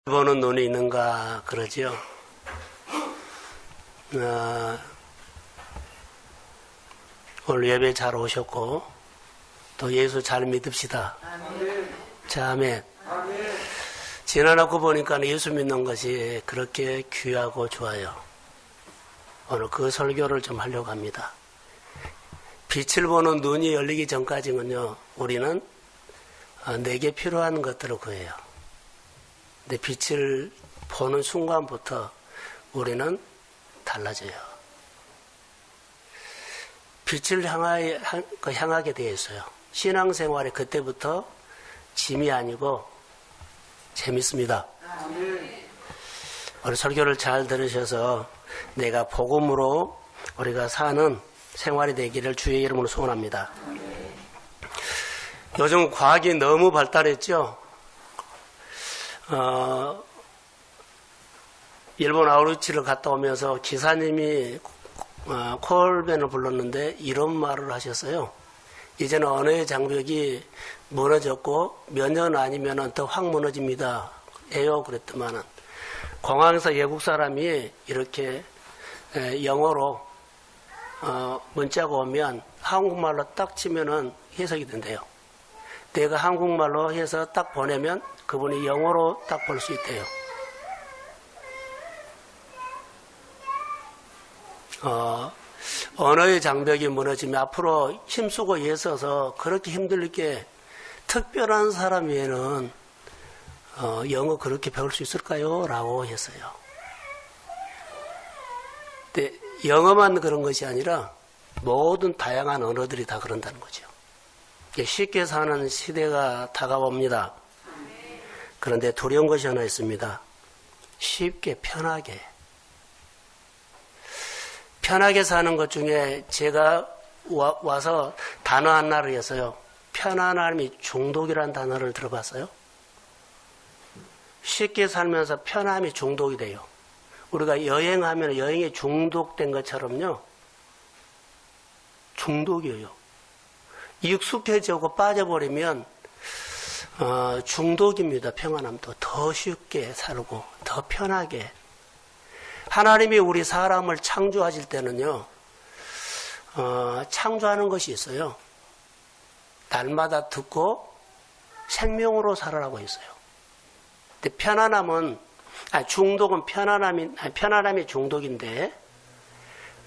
보는 눈이 있는가 그러지요. 오늘 예배 잘 오셨고 또 예수 잘 믿읍시다. 자, 아멘. 지나놓고 보니까 예수 믿는 것이 그렇게 귀하고 좋아요. 오늘 그 설교를 좀 하려고 합니다. 빛을 보는 눈이 열리기 전까지는요, 우리는 내게 필요한 것들을 구해요. 근데 빛을 보는 순간부터 우리는 달라져요. 빛을 향하게 되어 있어요. 신앙생활이 그때부터 짐이 아니고 재밌습니다. 오늘 설교를 잘 들으셔서 내가 복음으로 우리가 사는 생활이 되기를 주의 이름으로 소원합니다. 요즘 과학이 너무 발달했죠. 일본 아우루치를 갔다 오면서 기사님이 콜밴을 불렀는데 이런 말을 하셨어요. 이제는 언어의 장벽이 무너졌고 몇 년 아니면 더 확 무너집니다. 에요 그랬더만은 공항에서 외국 사람이 이렇게 영어로 문자가 오면 한국말로 딱 치면은 해석이 된대요. 내가 한국말로 해서 딱 보내면 그분이 영어로 딱 볼 수 있대요. 언어의 장벽이 무너지면 앞으로 힘쓰고 애써서 그렇게 힘들 게 특별한 사람 외에는 영어 그렇게 배울 수 있을까요? 라고 했어요. 근데 영어만 그런 것이 아니라 모든 다양한 언어들이 다 그런다는 거죠. 쉽게 사는 시대가 다가옵니다. 그런데 두려운 것이 하나 있습니다. 쉽게 편하게 사는 것 중에 제가 와서 단어 하나를 해서요. 편안함이 중독이라는 단어를 들어봤어요? 쉽게 살면서 편함이 중독이 돼요. 우리가 여행하면 여행에 중독된 것처럼요. 중독이에요. 익숙해지고 빠져버리면 중독입니다. 평안함도 더 쉽게 살고 더 편하게. 하나님이 우리 사람을 창조하실 때는요. 창조하는 것이 있어요. 날마다 듣고 생명으로 살아라고 했어요. 근데 편안함은 중독은 편안함이 중독인데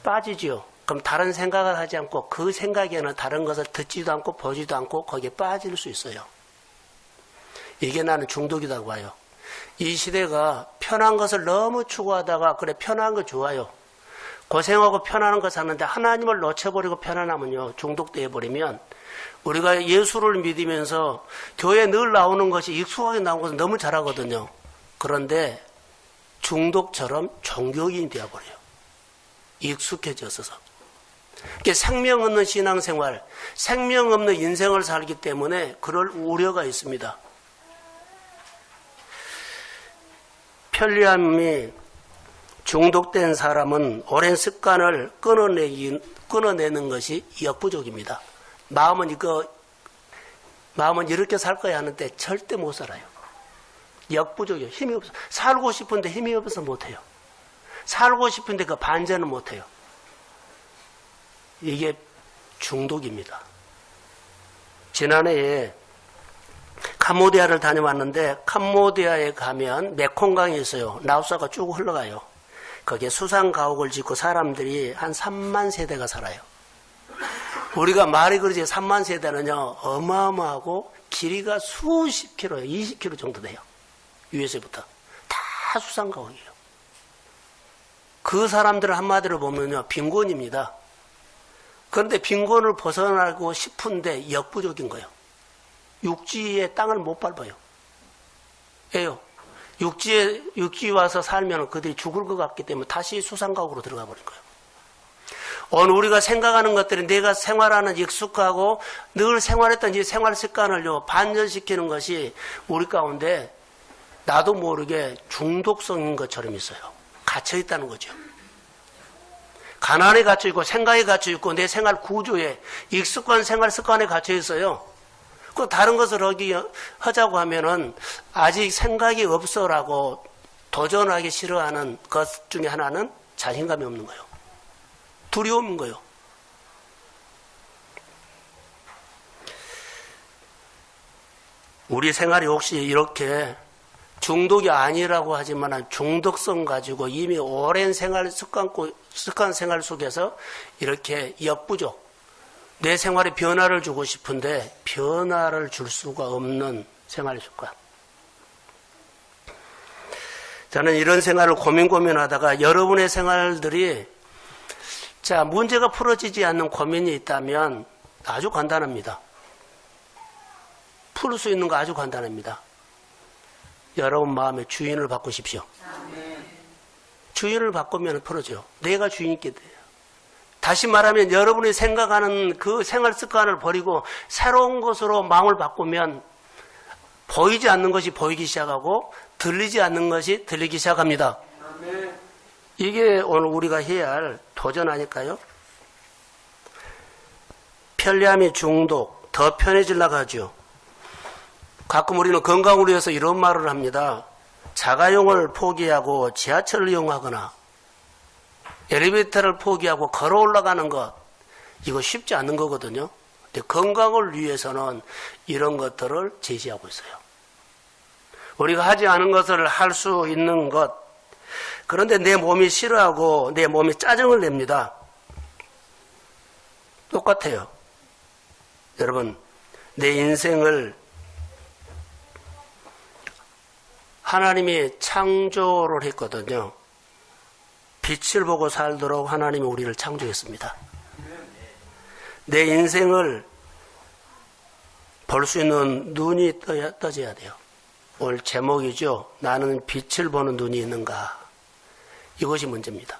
빠지죠. 그럼 다른 생각을 하지 않고 그 생각에는 다른 것을 듣지도 않고 보지도 않고 거기에 빠질 수 있어요. 이게 나는 중독이라고 봐요. 이 시대가 편한 것을 너무 추구하다가 그래 편한 거 좋아요. 고생하고 편안한 거 사는데 하나님을 놓쳐버리고 편안하면요. 중독되어 버리면 우리가 예수를 믿으면서 교회에 늘 나오는 것이 익숙하게 나온 것은 너무 잘하거든요. 그런데 중독처럼 종교인이 되어버려요. 익숙해져서. 생명 없는 신앙생활, 생명 없는 인생을 살기 때문에 그럴 우려가 있습니다. 편리함이 중독된 사람은 오랜 습관을 끊어내는 것이 역부족입니다. 마음은 이렇게 살 거야 하는데 절대 못 살아요. 역부족이에요. 힘이 없어. 살고 싶은데 힘이 없어서 못해요. 살고 싶은데 그 반전은 못해요. 이게 중독입니다. 지난해에 캄보디아를 다녀왔는데 캄보디아에 가면 메콩강이 있어요. 나우사가 쭉 흘러가요. 거기에 수상 가옥을 짓고 사람들이 한 3만 세대가 살아요. 우리가 말이 그러지 3만 세대는요 어마어마하고 길이가 수십 킬로예요. 20킬로 정도 돼요. USA부터 다 수상 가옥이에요. 그 사람들을 한마디로 보면요 빈곤입니다. 그런데 빈곤을 벗어나고 싶은데 역부족인 거예요. 육지의 땅을 못 밟아요. 왜요? 육지에 와서 살면 그들이 죽을 것 같기 때문에 다시 수상가옥으로 들어가 버린 거예요. 오늘 우리가 생각하는 것들이 내가 생활하는 익숙하고 늘 생활했던 이 생활 습관을요 반전시키는 것이 우리 가운데 나도 모르게 중독성인 것처럼 있어요. 갇혀 있다는 거죠. 가난에 갇혀 있고 생각에 갇혀 있고 내 생활 구조에 익숙한 생활 습관에 갇혀 있어요. 그 다른 것을 하자고 하면은 아직 생각이 없어라고 도전하기 싫어하는 것 중에 하나는 자신감이 없는 거예요. 두려움인 거예요. 우리 생활이 혹시 이렇게 중독이 아니라고 하지만 중독성 가지고 이미 오랜 습관 생활 속에서 이렇게 역부족, 내 생활에 변화를 주고 싶은데 변화를 줄 수가 없는 생활 습관. 저는 이런 생활을 고민하다가 여러분의 생활들이 문제가 풀어지지 않는 고민이 있다면 아주 간단합니다. 풀 수 있는 거 아주 간단합니다. 여러분 마음에 주인을 바꾸십시오. 주인을 바꾸면 풀어져요. 내가 주인께 돼요. 다시 말하면 여러분이 생각하는 그 생활 습관을 버리고 새로운 것으로 마음을 바꾸면 보이지 않는 것이 보이기 시작하고 들리지 않는 것이 들리기 시작합니다. 이게 오늘 우리가 해야 할 도전 아닐까요? 편리함이 중독, 더 편해지려고 하죠. 가끔 우리는 건강을 위해서 이런 말을 합니다. 자가용을 포기하고 지하철을 이용하거나 엘리베이터를 포기하고 걸어 올라가는 것, 이거 쉽지 않은 거거든요. 근데 건강을 위해서는 이런 것들을 제시하고 있어요. 우리가 하지 않은 것을 할 수 있는 것, 그런데 내 몸이 싫어하고 내 몸이 짜증을 냅니다. 똑같아요. 여러분, 내 인생을 하나님이 창조를 했거든요. 빛을 보고 살도록 하나님이 우리를 창조했습니다. 내 인생을 볼 수 있는 눈이 떠져야 돼요. 오늘 제목이죠. 나는 빛을 보는 눈이 있는가. 이것이 문제입니다.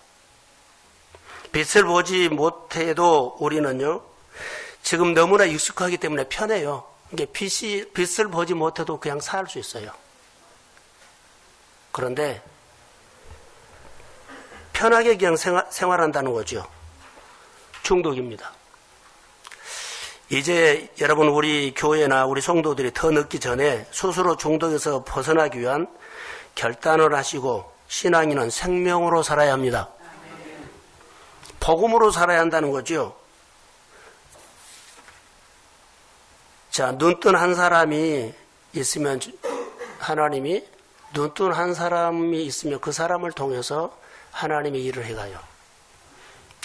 빛을 보지 못해도 우리는요, 지금 너무나 익숙하기 때문에 편해요. 이게 빛을 보지 못해도 그냥 살 수 있어요. 그런데 편하게 그냥 생활한다는 거죠. 중독입니다. 이제 여러분 우리 교회나 우리 성도들이 더 늦기 전에 스스로 중독에서 벗어나기 위한 결단을 하시고 신앙인은 생명으로 살아야 합니다. 복음으로 살아야 한다는 거죠. 자, 눈뜬 한 사람이 있으면 하나님이 눈뜬 한 사람이 있으면 그 사람을 통해서 하나님의 일을 해가요.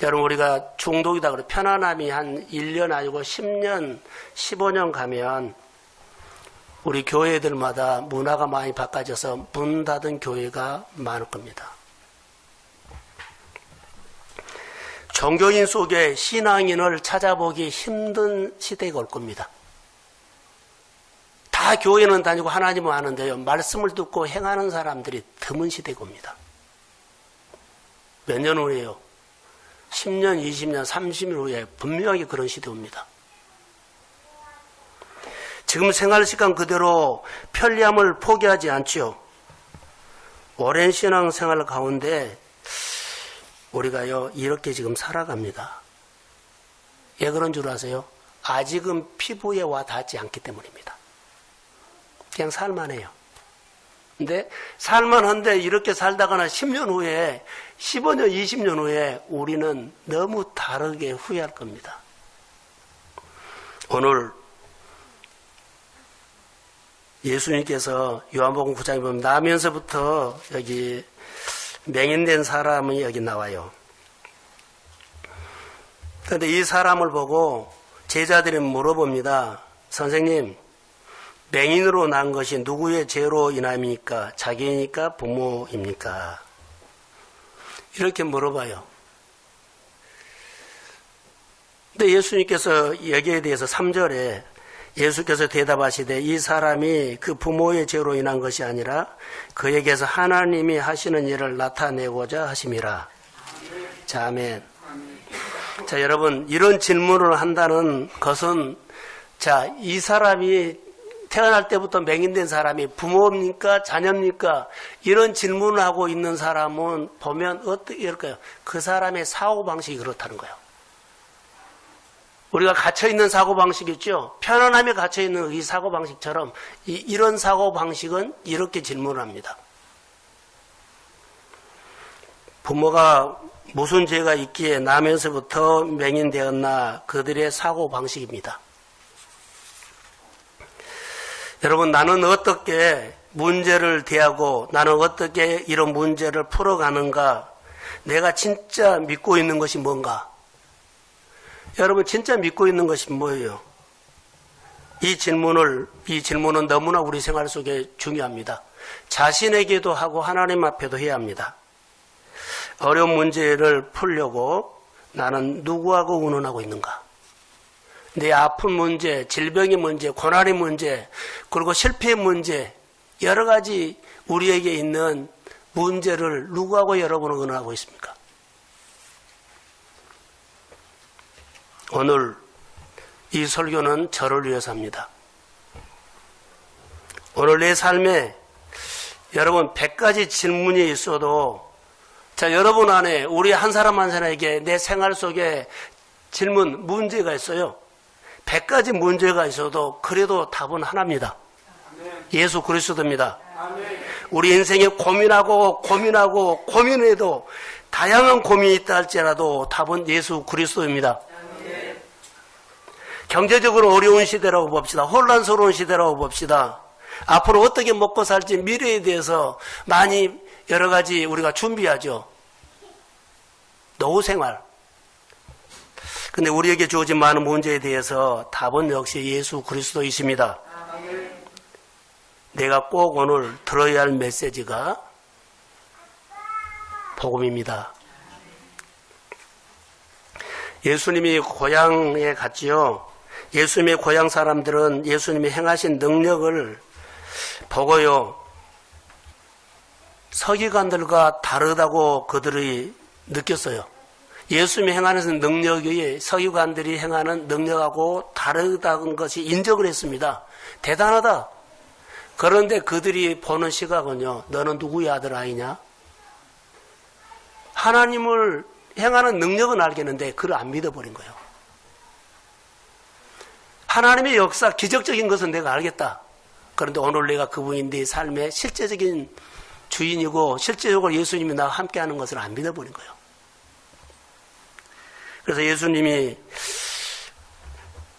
여러분 우리가 중독이다 그래 편안함이 한 1년 아니고 10년, 15년 가면 우리 교회들마다 문화가 많이 바꿔져서 문 닫은 교회가 많을 겁니다. 종교인 속에 신앙인을 찾아보기 힘든 시대가 올 겁니다. 다 교회는 다니고 하나님은 아는데요. 말씀을 듣고 행하는 사람들이 드문 시대가 옵니다. 몇 년 후에요? 10년, 20년, 30년 후에 분명히 그런 시대 옵니다. 지금 생활시간 그대로 편리함을 포기하지 않지요. 오랜 신앙생활 가운데 우리가요 이렇게 지금 살아갑니다. 왜 그런 줄 아세요? 아직은 피부에 와 닿지 않기 때문입니다. 그냥 살만해요. 근데 살만한데 이렇게 살다가는 10년 후에 15년, 20년 후에 우리는 너무 다르게 후회할 겁니다. 오늘 예수님께서 요한복음 9장에 보면 나면서부터 여기 맹인된 사람이 여기 나와요. 그런데 이 사람을 보고 제자들이 물어봅니다. 선생님, 맹인으로 난 것이 누구의 죄로 인함입니까? 자기입니까? 부모입니까? 이렇게 물어봐요. 근데 예수님께서 여기에 대해서 3절에 예수께서 대답하시되 이 사람이 그 부모의 죄로 인한 것이 아니라 그에게서 하나님이 하시는 일을 나타내고자 하심이라. 자, 아멘. 자, 여러분, 이런 질문을 한다는 것은, 자, 이 사람이 태어날 때부터 맹인된 사람이 부모입니까? 자녀입니까? 이런 질문을 하고 있는 사람은 보면 어떻게 할까요? 그 사람의 사고방식이 그렇다는 거예요. 우리가 갇혀있는 사고방식 있죠? 편안함에 갇혀있는 이 사고방식처럼 이런 사고방식은 이렇게 질문을 합니다. 부모가 무슨 죄가 있기에 나면서부터 맹인되었나, 그들의 사고방식입니다. 여러분, 나는 어떻게 문제를 대하고 나는 어떻게 이런 문제를 풀어가는가, 내가 진짜 믿고 있는 것이 뭔가? 여러분, 진짜 믿고 있는 것이 뭐예요? 이 질문은 너무나 우리 생활 속에 중요합니다. 자신에게도 하고 하나님 앞에도 해야 합니다. 어려운 문제를 풀려고 나는 누구하고 의논하고 있는가? 내 아픈 문제, 질병의 문제, 고난의 문제, 그리고 실패의 문제, 여러 가지 우리에게 있는 문제를 누구하고 여러분은 의논하고 있습니까? 오늘 이 설교는 저를 위해서 합니다. 오늘 내 삶에 여러분 100가지 질문이 있어도, 자, 여러분 안에 우리 한 사람 한 사람에게 내 생활 속에 질문, 문제가 있어요. 100가지 문제가 있어도 그래도 답은 하나입니다. 예수 그리스도입니다. 우리 인생에 고민해도 다양한 고민이 있다 할지라도 답은 예수 그리스도입니다. 경제적으로 어려운 시대라고 봅시다. 혼란스러운 시대라고 봅시다. 앞으로 어떻게 먹고 살지, 미래에 대해서 많이 여러 가지 우리가 준비하죠. 노후 생활. 근데 우리에게 주어진 많은 문제에 대해서 답은 역시 예수 그리스도이십니다. 내가 꼭 오늘 들어야 할 메시지가 복음입니다. 예수님이 고향에 갔지요. 예수님의 고향 사람들은 예수님이 행하신 능력을 보고요, 서기관들과 다르다고 그들이 느꼈어요. 예수님이 행하는 능력이 서기관들이 행하는 능력하고 다르다는 것이 인정을 했습니다. 대단하다. 그런데 그들이 보는 시각은요, 너는 누구의 아들 아이냐? 하나님을 행하는 능력은 알겠는데 그를 안 믿어버린 거예요. 하나님의 역사, 기적적인 것은 내가 알겠다. 그런데 오늘 내가 그분이 네 삶의 실제적인 주인이고 실제적으로 예수님이 나와 함께하는 것을 안 믿어버린 거예요. 그래서 예수님이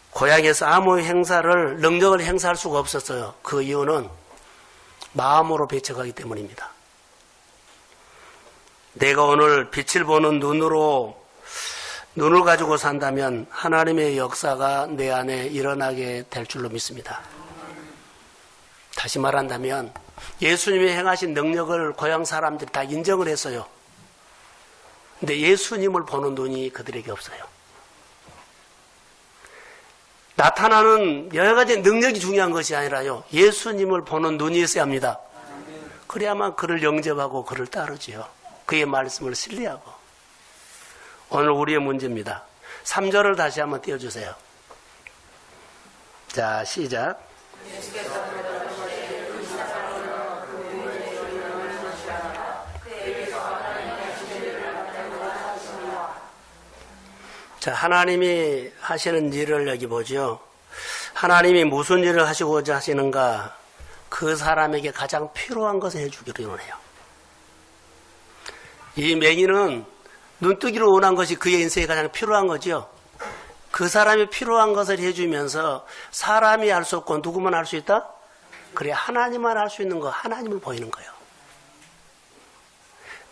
고향에서 아무 능력을 행사할 수가 없었어요. 그 이유는 마음으로 배척하기 때문입니다. 내가 오늘 빛을 보는 눈을 가지고 산다면 하나님의 역사가 내 안에 일어나게 될 줄로 믿습니다. 다시 말한다면 예수님이 행하신 능력을 고향 사람들이 다 인정을 했어요. 근데 예수님을 보는 눈이 그들에게 없어요. 나타나는 여러 가지 능력이 중요한 것이 아니라요, 예수님을 보는 눈이 있어야 합니다. 그래야만 그를 영접하고 그를 따르지요. 그의 말씀을 신뢰하고. 오늘 우리의 문제입니다. 3절을 다시 한번 띄워주세요. 자, 시작. 자, 하나님이 하시는 일을 여기 보죠. 하나님이 무슨 일을 하시고자 하시는가? 그 사람에게 가장 필요한 것을 해주기로 원해요. 이 맹인은 눈뜨기로 원한 것이 그의 인생에 가장 필요한 거죠. 그 사람이 필요한 것을 해주면서 사람이 알 수 없고 누구만 알 수 있다? 그래, 하나님만 알 수 있는 거, 하나님을 보이는 거예요.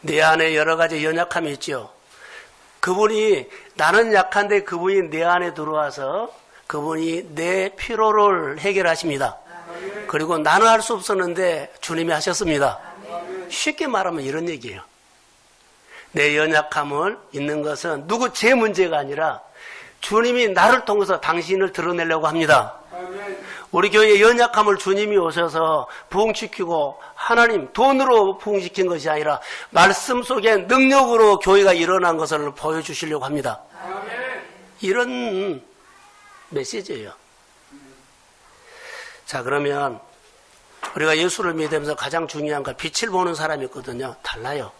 내 안에 여러 가지 연약함이 있죠. 그분이, 나는 약한데 그분이 내 안에 들어와서 그분이 내 필요를 해결하십니다. 그리고 나는 할 수 없었는데 주님이 하셨습니다. 쉽게 말하면 이런 얘기예요. 내 연약함을 있는 것은 누구 제 문제가 아니라 주님이 나를 통해서 당신을 드러내려고 합니다. 우리 교회의 연약함을 주님이 오셔서 부흥시키고 하나님 돈으로 부흥시킨 것이 아니라 말씀 속에 능력으로 교회가 일어난 것을 보여주시려고 합니다. 이런 메시지예요. 자, 그러면 우리가 예수를 믿으면서 가장 중요한 건 빛을 보는 사람이 있거든요. 달라요.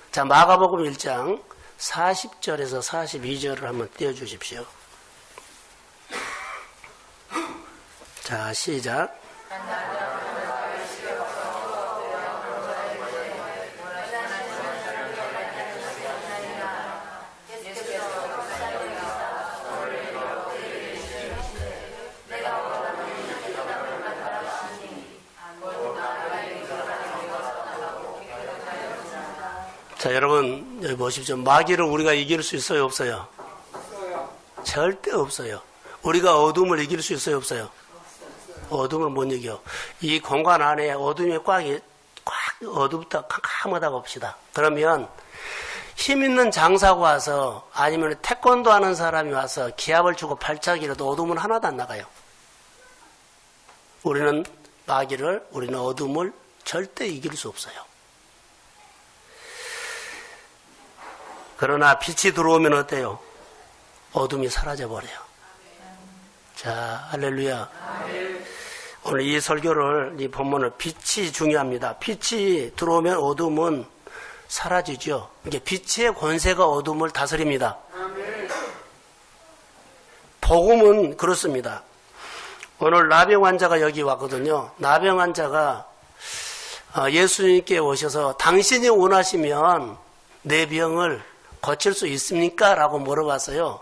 자, 마가복음 1장 40절에서 42절을 한번 띄워주십시오. 자, 시작. 자, 여러분, 여기 보십시오. 마귀를 우리가 이길 수 있어요, 없어요? 절대 없어요. 우리가 어둠을 이길 수 있어요, 없어요? 어둠을 못 이겨. 이 공간 안에 어둠이 꽉 어둡다, 캄캄하다고 봅시다. 그러면 힘 있는 장사가 와서 아니면 태권도 하는 사람이 와서 기합을 주고 발차기라도 어둠은 하나도 안 나가요. 우리는 우리는 어둠을 절대 이길 수 없어요. 그러나 빛이 들어오면 어때요? 어둠이 사라져버려요. 자, 할렐루야. 오늘 이 설교를, 이 본문을 빛이 중요합니다. 빛이 들어오면 어둠은 사라지죠. 이게 빛의 권세가 어둠을 다스립니다. 복음은 그렇습니다. 오늘 나병 환자가 여기 왔거든요. 나병 환자가 예수님께 오셔서 당신이 원하시면 내 병을 고칠 수 있습니까? 라고 물어봤어요.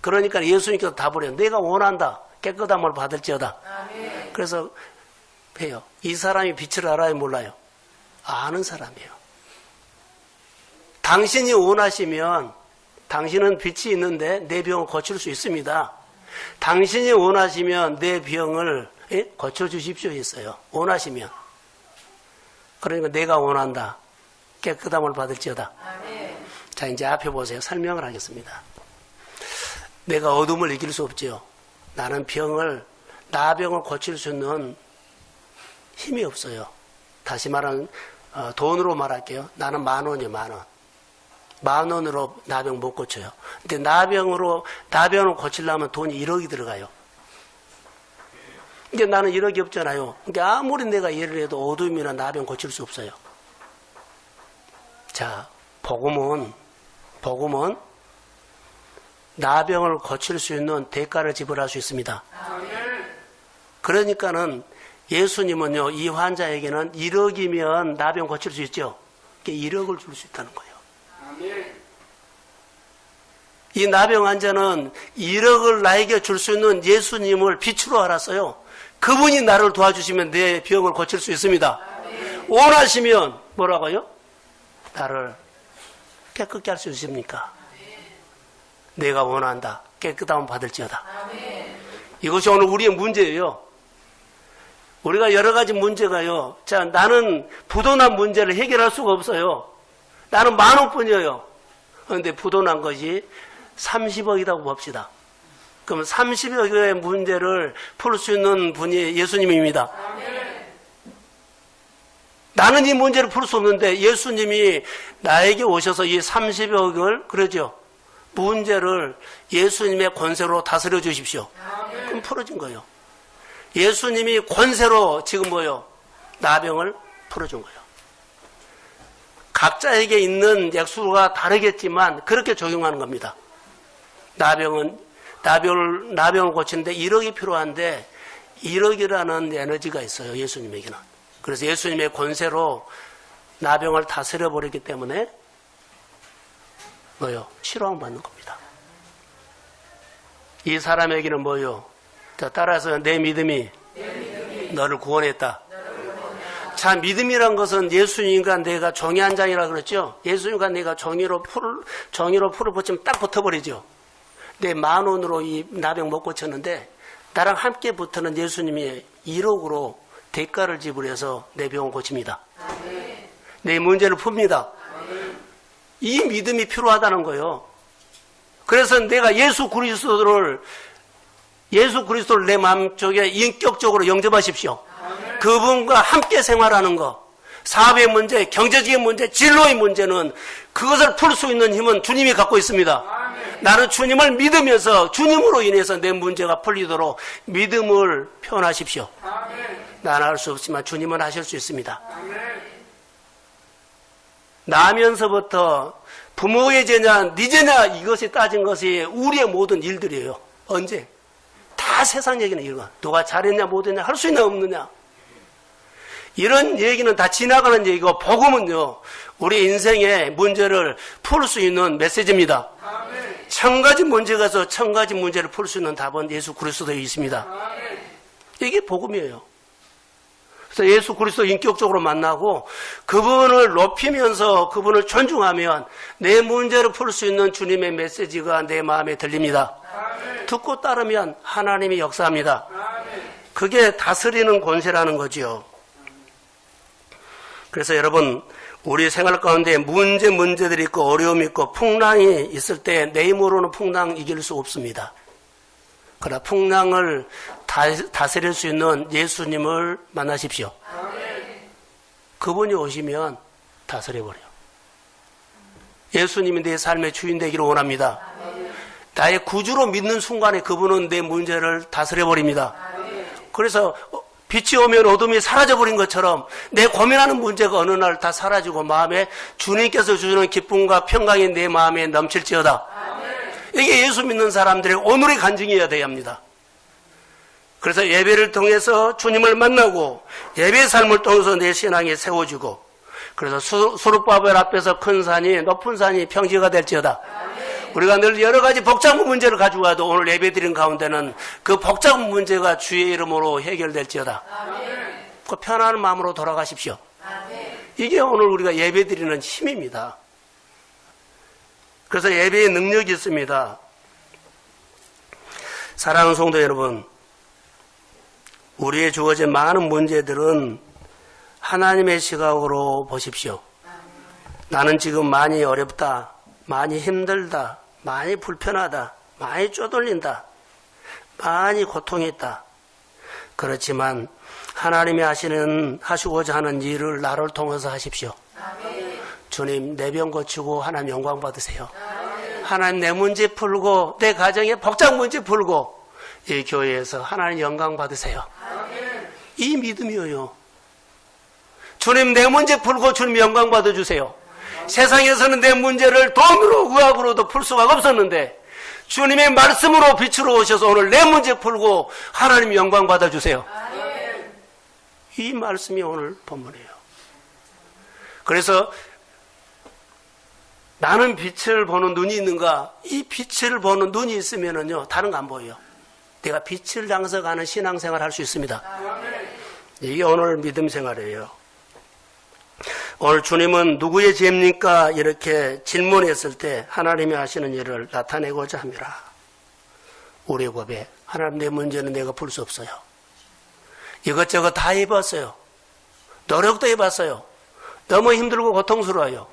그러니까 예수님께서 답을 해요. 내가 원한다. 깨끗함을 받을지어다. 아멘. 그래서 해요. 이 사람이 빛을 알아요, 몰라요? 아는 사람이에요. 당신이 원하시면 당신은 빛이 있는데 내 병을 고칠 수 있습니다. 당신이 원하시면 내 병을 고쳐주십시오 했어요. 원하시면. 그러니까 내가 원한다. 깨끗함을 받을지어다. 아멘. 자, 이제 앞에 보세요. 설명을 하겠습니다. 내가 어둠을 이길 수 없지요. 나는 나병을 고칠 수 있는 힘이 없어요. 다시 말하면 돈으로 말할게요. 나는 10,000원이요, 10,000원. 10,000원으로 나병 못 고쳐요. 근데 나병을 고치려면 돈이 1억이 들어가요. 근데 나는 1억이 없잖아요. 그러니까 아무리 내가 일을 해도 어둠이나 나병 고칠 수 없어요. 자, 복음은 나병을 고칠 수 있는 대가를 지불할 수 있습니다. 그러니까는 예수님은요, 이 환자에게는 1억이면 나병 고칠 수 있죠. 1억을 줄 수 있다는 거예요. 이 나병 환자는 1억을 나에게 줄 수 있는 예수님을 빛으로 알았어요. 그분이 나를 도와주시면 내 병을 고칠 수 있습니다. 원하시면 뭐라고요? 나를 깨끗게 할 수 있습니까? 내가 원한다. 깨끗함을 받을지어다. 이것이 오늘 우리의 문제예요. 우리가 여러 가지 문제가요. 자, 나는 부도난 문제를 해결할 수가 없어요. 나는 10,000원뿐이에요. 그런데 부도난 것이 30억이라고 봅시다. 그럼 30억의 문제를 풀 수 있는 분이 예수님입니다. 나는 이 문제를 풀 수 없는데 예수님이 나에게 오셔서 이 30억을 그러죠. 문제를 예수님의 권세로 다스려 주십시오. 그럼 풀어진 거예요. 예수님이 권세로 지금 나병을 풀어준 거예요. 각자에게 있는 액수가 다르겠지만 그렇게 적용하는 겁니다. 나병을 고치는데 1억이 필요한데 1억이라는 에너지가 있어요. 예수님에게는. 그래서 예수님의 권세로 나병을 다스려 버렸기 때문에 치료받는 겁니다. 이 사람에게는 자, 따라서 내 믿음이 너를 구원했다. 자, 믿음이란 것은 예수님과 내가 종이 한 장이라 그랬죠. 예수님과 내가 종이로 풀을 붙이면 딱 붙어버리죠. 내 10,000원으로 이 나병 못 고쳤는데 나랑 함께 붙는 예수님이 1억으로 대가를 지불해서 내 병을 고칩니다. 내 문제를 풉니다. 이 믿음이 필요하다는 거예요. 그래서 내가 예수 그리스도를 내 마음속에 인격적으로 영접하십시오. 그분과 함께 생활하는 것, 사업의 문제, 경제적인 문제, 진로의 문제는 그것을 풀 수 있는 힘은 주님이 갖고 있습니다. 나는 주님을 믿으면서 주님으로 인해서 내 문제가 풀리도록 믿음을 표현하십시오. 나는 할 수 없지만 주님은 하실 수 있습니다. 나면서부터 부모의 죄냐, 네 죄냐 이것이 따진 것이 우리의 모든 일들이에요. 언제? 다 다 세상 얘기는 이거. 누가 잘했냐 못했냐 할 수 있냐 없느냐. 이런 얘기는 다 지나가는 얘기고 복음은요. 우리 인생의 문제를 풀 수 있는 메시지입니다. 아멘. 1000가지 문제가 있어 1000가지 문제를 풀 수 있는 답은 예수 그리스도에 있습니다. 아멘. 이게 복음이에요. 그래서 예수 그리스도 인격적으로 만나고 그분을 높이면서 그분을 존중하면 내 문제를 풀 수 있는 주님의 메시지가 내 마음에 들립니다. 아멘. 듣고 따르면 하나님이 역사합니다. 아멘. 그게 다스리는 권세라는 거죠. 그래서 여러분 우리 생활 가운데 문제들이 있고 어려움이 있고 풍랑이 있을 때 내 힘으로는 풍랑 이길 수 없습니다. 그러나 풍랑을 다스릴 수 있는 예수님을 만나십시오. 그분이 오시면 다스려버려요. 예수님이 내 삶의 주인 되기를 원합니다. 나의 구주로 믿는 순간에 그분은 내 문제를 다스려버립니다. 그래서 빛이 오면 어둠이 사라져버린 것처럼 내 고민하는 문제가 어느 날 다 사라지고 마음에 주님께서 주시는 기쁨과 평강이 내 마음에 넘칠지어다. 이게 예수 믿는 사람들의 오늘의 간증이어야 돼야 합니다. 그래서 예배를 통해서 주님을 만나고 예배의 삶을 통해서 내 신앙이 세워지고 그래서 수르바벨 앞에서 큰 산이 높은 산이 평지가 될지어다. 우리가 늘 여러 가지 복잡한 문제를 가지고 와도 오늘 예배드린 가운데는 그 복잡한 문제가 주의 이름으로 해결될지어다. 그 편안한 마음으로 돌아가십시오. 이게 오늘 우리가 예배드리는 힘입니다. 그래서 예배의 능력이 있습니다. 사랑하는 성도 여러분, 우리의 주어진 많은 문제들은 하나님의 시각으로 보십시오. 나는 지금 많이 어렵다, 많이 힘들다, 많이 불편하다, 많이 쪼들린다, 많이 고통이 있다. 그렇지만 하나님이 하시고자 하는 일을 나를 통해서 하십시오. 아멘. 주님 내 병 고치고 하나님 영광 받으세요. 아멘. 하나님 내 문제 풀고 내 가정의 복잡 문제 풀고 이 교회에서 하나님 영광 받으세요. 아멘. 이 믿음이에요. 주님 내 문제 풀고 주님 영광 받아주세요. 세상에서는 내 문제를 돈으로 의학으로도 풀 수가 없었는데 주님의 말씀으로 빛으로 오셔서 오늘 내 문제 풀고 하나님 영광 받아주세요. 이 말씀이 오늘 본문이에요. 그래서 나는 빛을 보는 눈이 있는가? 이 빛을 보는 눈이 있으면은요 다른 거 안 보여요. 내가 빛을 향해서 가는 신앙생활 할 수 있습니다. 이게 오늘 믿음 생활이에요. 오늘 주님은 누구의 죄입니까? 이렇게 질문했을 때 하나님이 하시는 일을 나타내고자 합니다. 우리의 고백. 하나님 내 문제는 내가 풀 수 없어요. 이것저것 다 해봤어요. 노력도 해봤어요. 너무 힘들고 고통스러워요.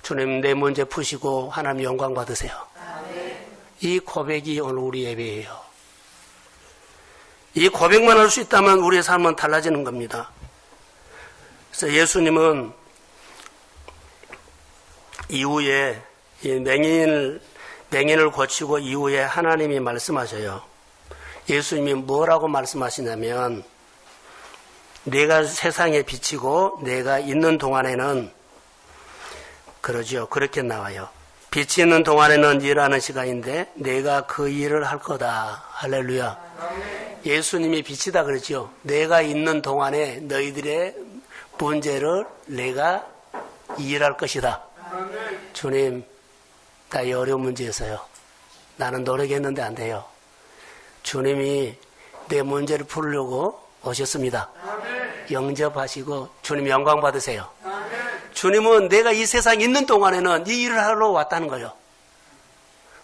주님 내 문제 푸시고 하나님 영광 받으세요. 아멘. 이 고백이 오늘 우리 예배예요. 이 고백만 할 수 있다면 우리의 삶은 달라지는 겁니다. 그래서 예수님은 이후에 이 맹인을 고치고 이후에 하나님이 말씀하셔요. 예수님이 뭐라고 말씀하시냐면 내가 세상에 비치고 내가 있는 동안에는 그러죠. 그렇게 나와요. 빛이 있는 동안에는 일하는 시간인데 내가 그 일을 할 거다. 할렐루야. 예수님이 빛이다 그러죠. 내가 있는 동안에 너희들의 문제를 내가 일할 것이다. 주님, 나 이 어려운 문제 있어요. 나는 노력했는데 안 돼요. 주님이 내 문제를 풀려고 오셨습니다. 영접하시고 주님 영광 받으세요. 주님은 내가 이 세상에 있는 동안에는 이 일을 하러 왔다는 거예요.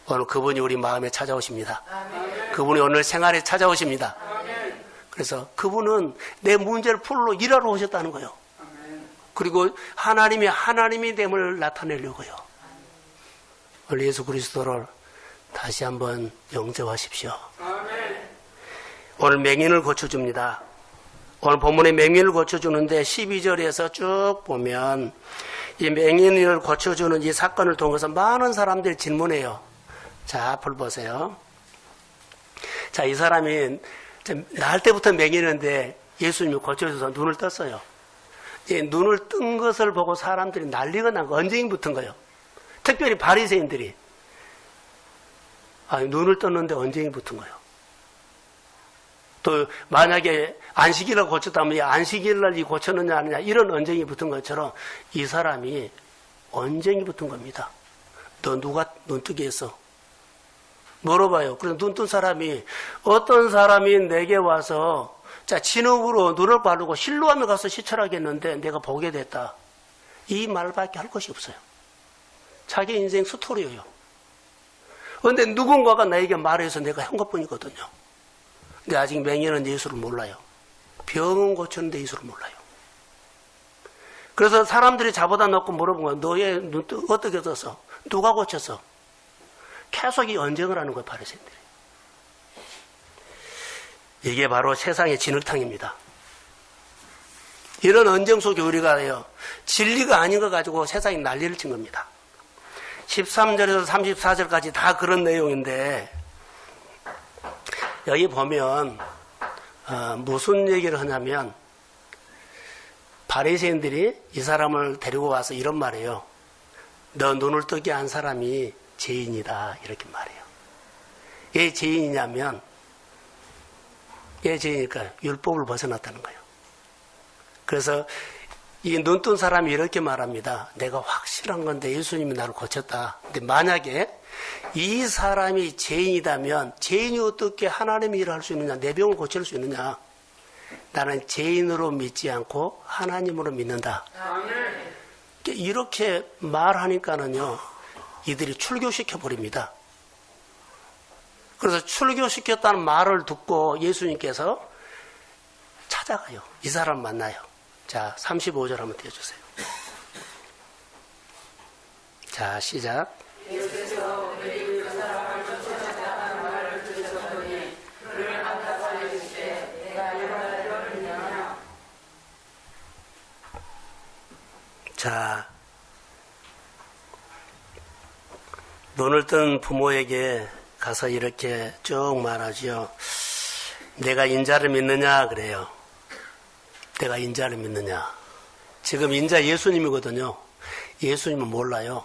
오늘 그분이 우리 마음에 찾아오십니다. 그분이 오늘 생활에 찾아오십니다. 그래서 그분은 내 문제를 풀러 일하러 오셨다는 거예요. 그리고 하나님이 됨을 나타내려고요. 오늘 예수 그리스도를 다시 한번 영접하십시오. 오늘 맹인을 고쳐줍니다. 오늘 본문에 맹인을 고쳐주는데 12절에서 쭉 보면 이 맹인을 고쳐주는 이 사건을 통해서 많은 사람들이 질문해요. 자, 앞을 보세요. 자, 이 사람이 날 때부터 맹인인데 예수님이 고쳐줘서 눈을 떴어요. 이 눈을 뜬 것을 보고 사람들이 난리가 난 거, 언쟁이 붙은 거예요. 특별히 바리새인들이 눈을 떴는데 언쟁이 붙은 거예요. 또 만약에 안식일날 고쳤다면 안식일날 이 고쳤느냐 아니냐 이런 언쟁이 붙은 것처럼 이 사람이 언쟁이 붙은 겁니다. 너 누가 눈뜨게 했어? 물어봐요. 그래서 눈뜬 사람이 어떤 사람이 내게 와서 자 진흙으로 눈을 바르고 실로하며 가서 시철하겠는데 내가 보게 됐다. 이 말밖에 할 것이 없어요. 자기 인생 스토리예요. 그런데 누군가가 나에게 말해서 내가 한 것뿐이거든요. 근데 아직 맹인은 예수를 몰라요. 병은 고쳤는데 예수를 몰라요. 그래서 사람들이 잡아다 놓고 물어본 거야. 너의 눈 어떻게 떴어? 누가 고쳤어? 계속 이 언쟁을 하는 거예요, 바리새인들이. 이게 바로 세상의 진흙탕입니다. 이런 언쟁 속에 우리가 해요. 진리가 아닌 거 가지고 세상이 난리를 친 겁니다. 13절에서 34절까지 다 그런 내용인데 여기 보면 무슨 얘기를 하냐면 바리새인들이 이 사람을 데리고 와서 이런 말이에요. 너 눈을 뜨게 한 사람이 죄인이다 이렇게 말해요. 왜 죄인이냐면 왜 죄인일까요? 율법을 벗어났다는 거예요. 그래서 이 눈뜬 사람이 이렇게 말합니다. 내가 확실한 건데 예수님이 나를 고쳤다. 근데 만약에 이 사람이 죄인이라면 죄인이 어떻게 하나님의 일을 할 수 있느냐? 내 병을 고칠 수 있느냐? 나는 죄인으로 믿지 않고 하나님으로 믿는다. 이렇게 말하니까는요. 이들이 출교시켜버립니다. 그래서 출교시켰다는 말을 듣고 예수님께서 찾아가요. 이 사람 만나요. 자, 35절 한번 띄워주세요. 자, 시작. 자, 눈을 뜬 부모에게 가서 이렇게 쭉 말하죠. 내가 인자를 믿느냐 그래요. 내가 인자를 믿느냐. 지금 인자 예수님이거든요. 예수님은 몰라요.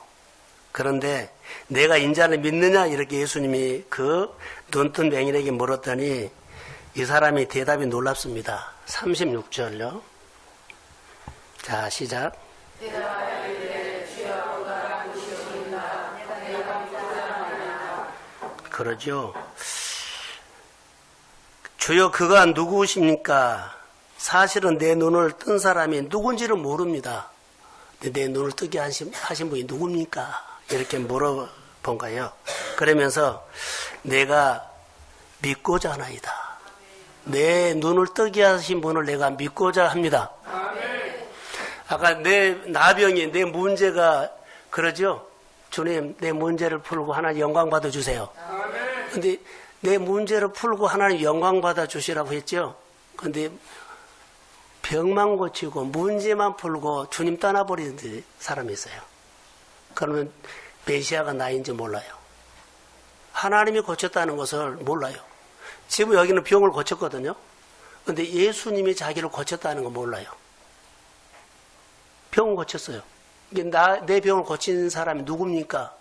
그런데 내가 인자를 믿느냐 이렇게 예수님이 그 눈뜬 맹인에게 물었더니 이 사람이 대답이 놀랍습니다. 36절요. 자, 시작. 그러죠. 주여 그가 누구십니까? 사실은 내 눈을 뜬 사람이 누군지를 모릅니다. 근데 내 눈을 뜨게 하신 분이 누굽니까? 이렇게 물어본 거예요. 그러면서 내가 믿고자 하나이다. 내 눈을 뜨게 하신 분을 내가 믿고자 합니다. 아까 내 나병이 내 문제가 그러죠. 주님 내 문제를 풀고 하나님 영광 받아주세요. 근데 내 문제를 풀고 하나님 영광 받아주시라고 했죠. 근데 병만 고치고 문제만 풀고 주님 떠나버리는 사람이 있어요. 그러면 메시아가 나인지 몰라요. 하나님이 고쳤다는 것을 몰라요. 지금 여기는 병을 고쳤거든요. 근데 예수님이 자기를 고쳤다는 거 몰라요. 병을 고쳤어요. 내 병을 고친 사람이 누굽니까?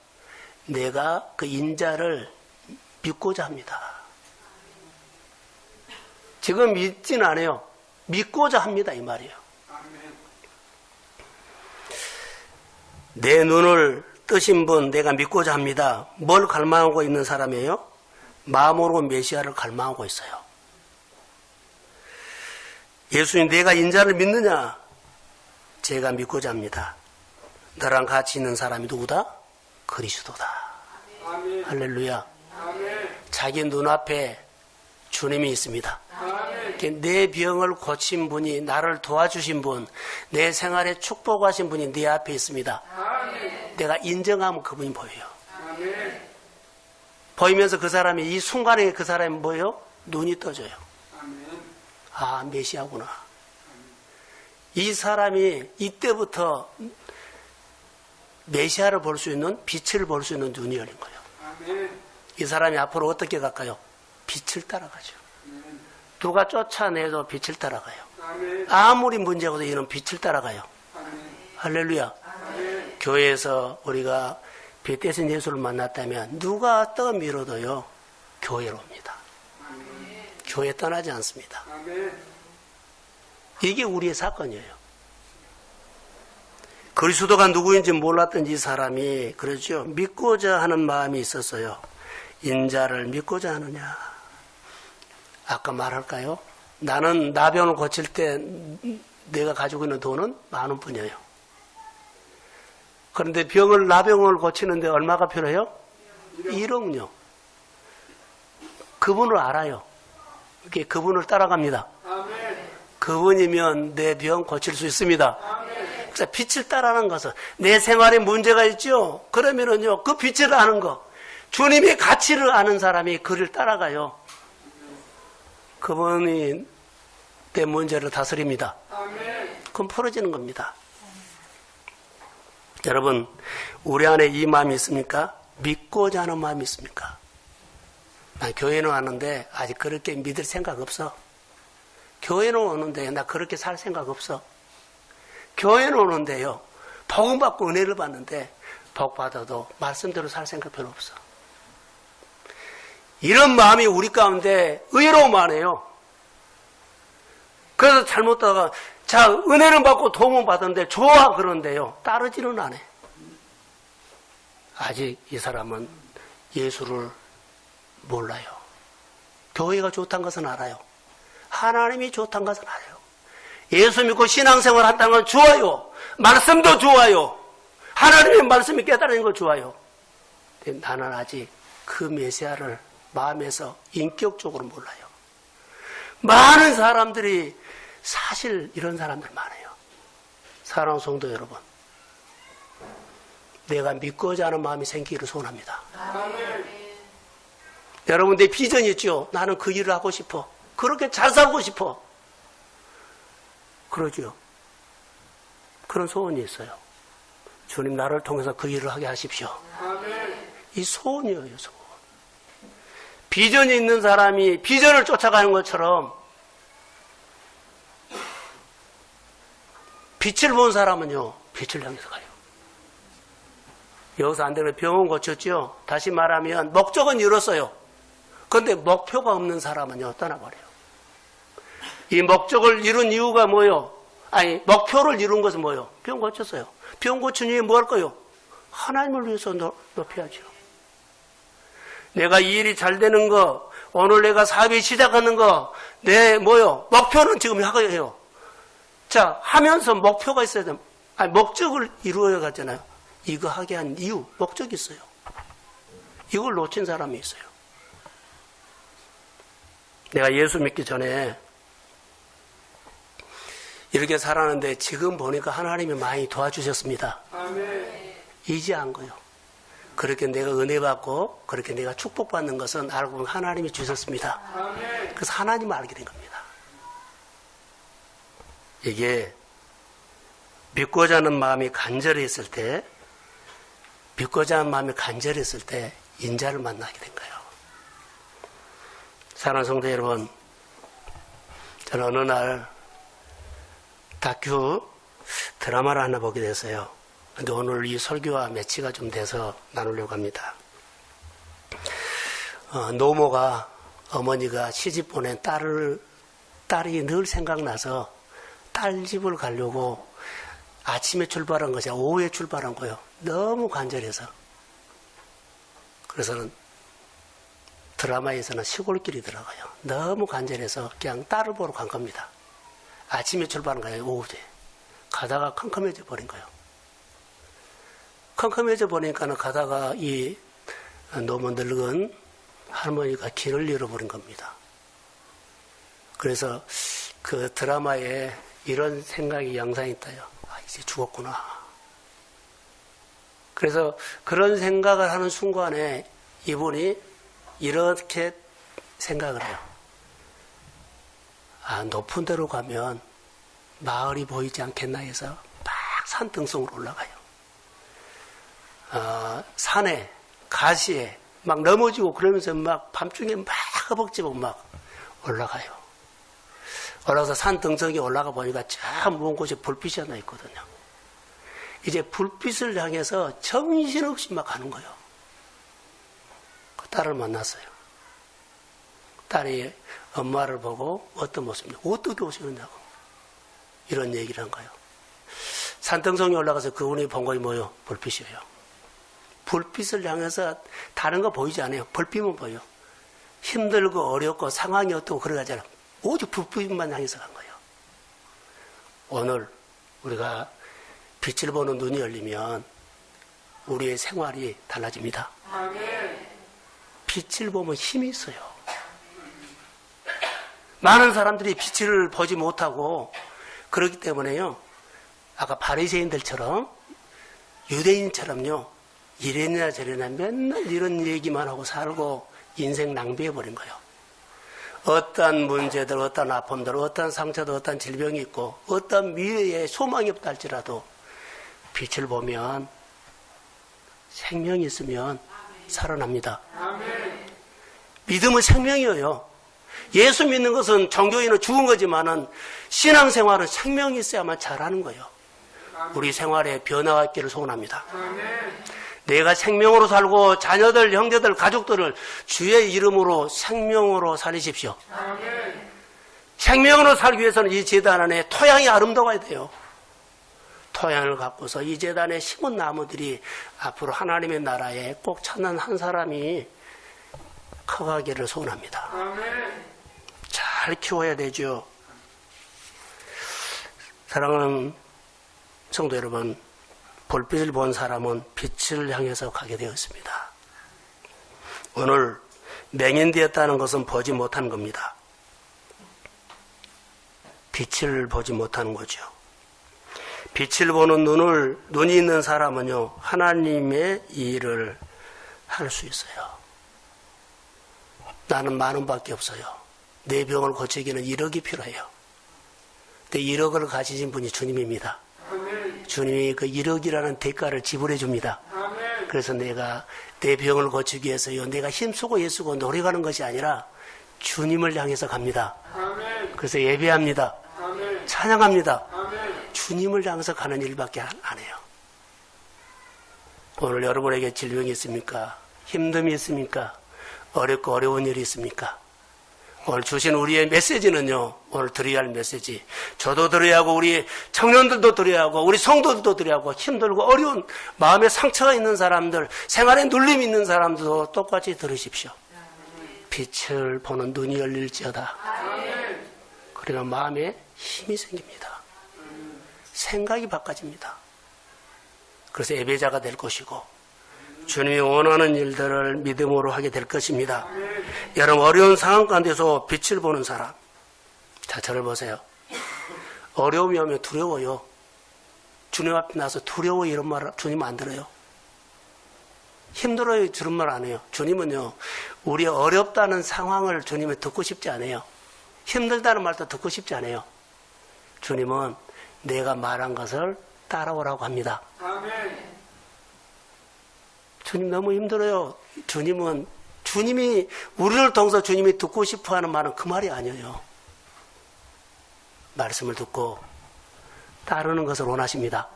내가 그 인자를 믿고자 합니다. 지금 믿지는 않아요. 믿고자 합니다. 이 말이에요. 내 눈을 뜨신 분 내가 믿고자 합니다. 뭘 갈망하고 있는 사람이에요? 마음으로 메시아를 갈망하고 있어요. 예수님 내가 인자를 믿느냐? 제가 믿고자 합니다. 너랑 같이 있는 사람이 누구다? 그리스도다. 아멘. 할렐루야. 아멘. 자기 눈앞에 주님이 있습니다. 아멘. 내 병을 고친 분이 나를 도와주신 분, 내 생활에 축복하신 분이 내 앞에 있습니다. 아멘. 내가 인정하면 그분이 보여요. 아멘. 보이면서 그 사람이 이 순간에 그 사람이 뭐예요? 눈이 떠져요. 아멘. 아 메시아구나. 이 사람이 이때부터 메시아를 볼 수 있는 빛을 볼 수 있는 눈이 열린 거예요. 아멘. 이 사람이 앞으로 어떻게 갈까요? 빛을 따라가죠. 아멘. 누가 쫓아내도 빛을 따라가요. 아멘. 아무리 문제가 없어도 이는 빛을 따라가요. 아멘. 할렐루야. 아멘. 교회에서 우리가 빛 대신 예수를 만났다면 누가 떠밀어도요 교회로 옵니다. 아멘. 교회 떠나지 않습니다. 이게 우리의 사건이에요. 그리스도가 누구인지 몰랐던 이 사람이 그러죠. 믿고자 하는 마음이 있었어요. 인자를 믿고자 하느냐. 아까 말할까요? 나는 나병을 고칠 때 내가 가지고 있는 돈은 10,000원뿐이에요. 그런데 나병을 고치는데 얼마가 필요해요? 1억요. 그분을 알아요. 이렇게 그분을 따라갑니다. 그분이면 내 병 고칠 수 있습니다. 그래서 빛을 따라하는 것은 내 생활에 문제가 있죠. 그러면은요, 그 빛을 아는 거, 주님의 가치를 아는 사람이 그를 따라가요. 그분이 내 문제를 다스립니다. 그럼 풀어지는 겁니다. 여러분, 우리 안에 이 마음이 있습니까? 믿고자 하는 마음이 있습니까? 난 교회는 왔는데 아직 그렇게 믿을 생각 없어. 교회는 오는데 나 그렇게 살 생각 없어. 교회는 오는데요, 복음 받고 은혜를 받는데 복 받아도 말씀대로 살 생각 별로 없어. 이런 마음이 우리 가운데 의외로 많아요. 그래서 잘못다가 자, 은혜는 받고 도움은 받았는데 좋아 그런데요, 따르지는 않아요. 아직 이 사람은 예수를 몰라요. 교회가 좋다는 것은 알아요. 하나님이 좋다는 것은 알아요. 예수 믿고 신앙생활 한다는 건 좋아요. 말씀도 좋아요. 하나님의 말씀이 깨달은 거 좋아요. 근데 나는 아직 그 메시아를 마음에서 인격적으로 몰라요. 많은 사람들이 사실 이런 사람들 많아요. 사랑하는 성도 여러분, 내가 믿고자 하는 마음이 생기기를 소원합니다. 여러분, 내 비전이 있죠. 나는 그 일을 하고 싶어. 그렇게 잘 살고 싶어. 그러죠. 그런 소원이 있어요. 주님, 나를 통해서 그 일을 하게 하십시오. 이 소원이에요, 소원. 비전이 있는 사람이 비전을 쫓아가는 것처럼 빛을 본 사람은요, 빛을 향해서 가요. 여기서 안 되면 병원 고쳤죠. 다시 말하면 목적은 이뤘어요. 그런데 목표가 없는 사람은요, 떠나버려요. 이 목적을 이룬 이유가 뭐예요? 아니, 목표를 이룬 것은 뭐예요? 병 고쳤어요. 병 고친 이유에 뭐 할 거예요? 하나님을 위해서 높여야죠. 내가 이 일이 잘 되는 거, 오늘 내가 사업이 시작하는 거, 내 뭐요? 목표는 지금 하고 해요. 자, 하면서 목표가 있어야 돼요. 아니, 목적을 이루어야 가잖아요. 이거 하게 한 이유, 목적이 있어요. 이걸 놓친 사람이 있어요. 내가 예수 믿기 전에 이렇게 살았는데 지금 보니까 하나님이 많이 도와주셨습니다. 이지한 거요. 그렇게 내가 은혜 받고 그렇게 내가 축복받는 것은 알고 보면 하나님이 주셨습니다. 그래서 하나님을 알게 된 겁니다. 이게 믿고자 하는 마음이 간절했을 때, 믿고자 하는 마음이 간절했을 때 인자를 만나게 된 거예요. 사랑하는 성도 여러분, 저는 어느 날 다큐 드라마를 하나 보게 됐어요. 근데 오늘 이 설교와 매치가 좀 돼서 나누려고 합니다. 노모가, 어머니가 시집 보낸 딸이 늘 생각나서 딸 집을 가려고 아침에 출발한 것이 아니라 오후에 출발한 거예요. 너무 간절해서. 그래서는 드라마에서는 시골길이 들어가요. 너무 간절해서 그냥 딸을 보러 간 겁니다. 아침에 출발한 거예요, 오후에. 가다가 컴컴해져 버린 거예요. 컴컴해져 버리니까는 가다가 이 너무 늙은 할머니가 길을 잃어버린 겁니다. 그래서 그 드라마에 이런 생각이 영상이 있다요. 아, 이제 죽었구나. 그래서 그런 생각을 하는 순간에 이분이 이렇게 생각을 해요. 아, 높은 데로 가면 마을이 보이지 않겠나 해서 막 산등성으로 올라가요. 산에, 가시에 막 넘어지고 그러면서 막 밤중에 막 허벅지고 막 올라가요. 올라가서 산등성에 올라가 보니까 저 먼 곳에 불빛이 하나 있거든요. 이제 불빛을 향해서 정신없이 막 가는 거예요. 그 딸을 만났어요. 딸이 엄마를 보고 어떤 모습입니까? 어떻게 오시느냐고 이런 얘기를 한 거예요. 산등성에 올라가서 그분이 본 것이 뭐예요? 불빛이에요. 불빛을 향해서 다른 거 보이지 않아요. 불빛만 보여요. 힘들고 어렵고 상황이 어떻고 그러잖아요. 오직 불빛만 향해서 간 거예요. 오늘 우리가 빛을 보는 눈이 열리면 우리의 생활이 달라집니다. 빛을 보면 힘이 있어요. 많은 사람들이 빛을 보지 못하고 그렇기 때문에요. 아까 바리새인들처럼 유대인처럼요. 이랬냐 저랬냐 맨날 이런 얘기만 하고 살고 인생 낭비해버린 거예요. 어떤 문제들, 어떤 아픔들, 어떤 상처들, 어떤 질병이 있고 어떤 미래에 소망이 없다 할지라도 빛을 보면 생명이 있으면 살아납니다. 믿음은 생명이에요. 예수 믿는 것은 종교인은 죽은 거지만은 신앙생활은 생명이 있어야만 잘하는 거예요. 우리 생활에 변화가 있기를 소원합니다. 내가 생명으로 살고 자녀들, 형제들, 가족들을 주의 이름으로 생명으로 살리십시오. 생명으로 살기 위해서는 이 제단 안에 토양이 아름다워야 돼요. 토양을 갖고서 이 제단에 심은 나무들이 앞으로 하나님의 나라에 꼭 찾는 한 사람이 커가기를 소원합니다. 잘 키워야 되죠. 사랑하는 성도 여러분, 불빛을 본 사람은 빛을 향해서 가게 되었습니다. 오늘 맹인되었다는 것은 보지 못한 겁니다. 빛을 보지 못하는 거죠. 빛을 보는 눈이 있는 사람은요, 하나님의 일을 할 수 있어요. 나는 10,000원밖에 없어요. 내 병을 고치기는 1억이 필요해요. 근데 1억을 가지신 분이 주님입니다. 주님이 그 1억이라는 대가를 지불해 줍니다. 그래서 내가 내 병을 고치기 위해서요, 내가 힘쓰고 애쓰고 노력하는 것이 아니라 주님을 향해서 갑니다. 그래서 예배합니다. 찬양합니다. 주님을 향해서 가는 일밖에 안 해요. 오늘 여러분에게 질병이 있습니까? 힘듦이 있습니까? 어렵고 어려운 일이 있습니까? 오늘 주신 우리의 메시지는요, 오늘 드려야 할 메시지. 저도 드려야 하고, 우리 청년들도 드려야 하고, 우리 성도들도 드려야 하고, 힘들고 어려운 마음에 상처가 있는 사람들, 생활에 눌림이 있는 사람들도 똑같이 들으십시오. 빛을 보는 눈이 열릴지어다. 그러면 마음에 힘이 생깁니다. 생각이 바꿔집니다. 그래서 예배자가 될 것이고, 주님이 원하는 일들을 믿음으로 하게 될 것입니다. 여러분, 어려운 상황 가운데서 빛을 보는 사람. 자, 저를 보세요. 어려움이 오면 두려워요. 주님 앞에 나서 두려워 이런 말 주님 안 들어요. 힘들어요 저런 말 안 해요. 주님은요, 우리 어렵다는 상황을 주님이 듣고 싶지 않아요. 힘들다는 말도 듣고 싶지 않아요. 주님은 내가 말한 것을 따라오라고 합니다. 주님 너무 힘들어요. 주님이 우리를 통해서 주님이 듣고 싶어하는 말은 그 말이 아니에요. 말씀을 듣고 따르는 것을 원하십니다.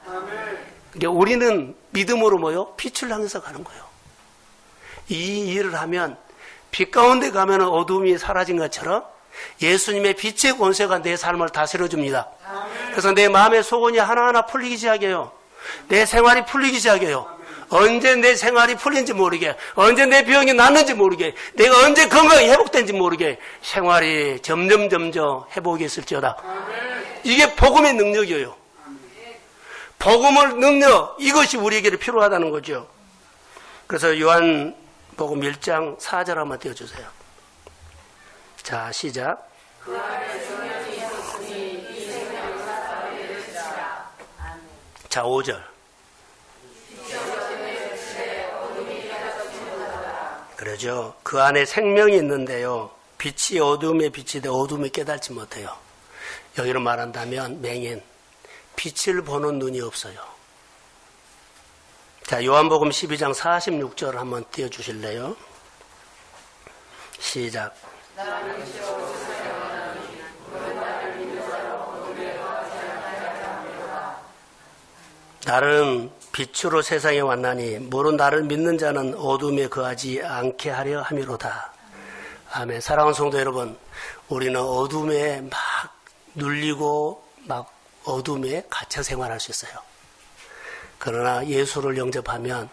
그러니까 우리는 믿음으로 뭐요? 빛을 향해서 가는 거예요. 이 일을 하면 빛 가운데 가면 어둠이 사라진 것처럼 예수님의 빛의 권세가 내 삶을 다스려줍니다. 그래서 내 마음의 소원이 하나하나 풀리기 시작해요. 내 생활이 풀리기 시작해요. 언제 내 생활이 풀린지 모르게, 언제 내 병이 낫는지 모르게, 내가 언제 건강이 회복된지 모르게 생활이 점점 회복이 있을지어다. 이게 복음의 능력이에요. 복음의 능력, 이것이 우리에게 필요하다는 거죠. 그래서 요한복음 1장 4절 한번 띄워주세요. 자, 시작. 자, 5절. 그러죠. 그 안에 생명이 있는데요, 빛이 어둠에 빛이 돼 어둠이 깨닫지 못해요. 여기로 말한다면 맹인, 빛을 보는 눈이 없어요. 자, 요한복음 12장 46절 한번 띄워주실래요? 시작. 나는 빛으로 세상에 왔나니 무릇 나를 믿는 자는 어둠에 거하지 않게 하려 함이로다. 아멘. 사랑하는 성도 여러분, 우리는 어둠에 막 눌리고 막 어둠에 갇혀 생활할 수 있어요. 그러나 예수를 영접하면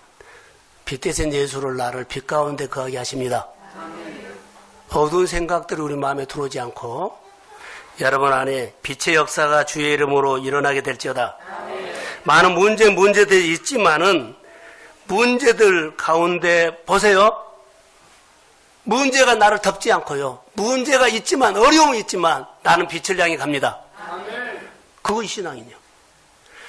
빛 대신 예수를 나를 빛 가운데 거하게 하십니다. 어두운 생각들이 우리 마음에 들어오지 않고 여러분 안에 빛의 역사가 주의 이름으로 일어나게 될지어다. 많은 문제들이 있지만은 문제들 가운데 보세요. 문제가 나를 덮지 않고요. 문제가 있지만 어려움이 있지만 나는 빛을 향해 갑니다. 그것이 신앙이요.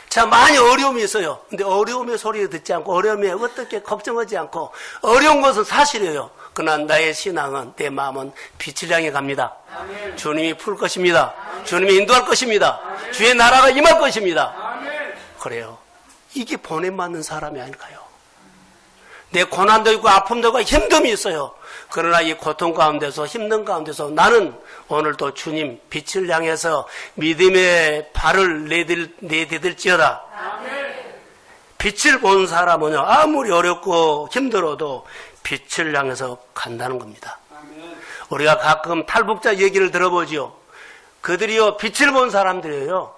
자, 많이 어려움이 있어요. 근데 어려움의 소리를 듣지 않고 어려움에 어떻게 걱정하지 않고 어려운 것은 사실이에요. 그러나 나의 신앙은 내 마음은 빛을 향해 갑니다. 아멘. 주님이 풀 것입니다. 아멘. 주님이 인도할 것입니다. 아멘. 주의 나라가 임할 것입니다. 아멘. 그래요. 이게 보냄받는 사람이 아닐까요? 내 고난도 있고 아픔도 있고 힘듦이 있어요. 그러나 이 고통 가운데서 힘든 가운데서 나는 오늘도 주님 빛을 향해서 믿음의 발을 내디딜지어다. 빛을 본 사람은요 아무리 어렵고 힘들어도 빛을 향해서 간다는 겁니다. 우리가 가끔 탈북자 얘기를 들어보지요. 그들이요 빛을 본 사람들이에요.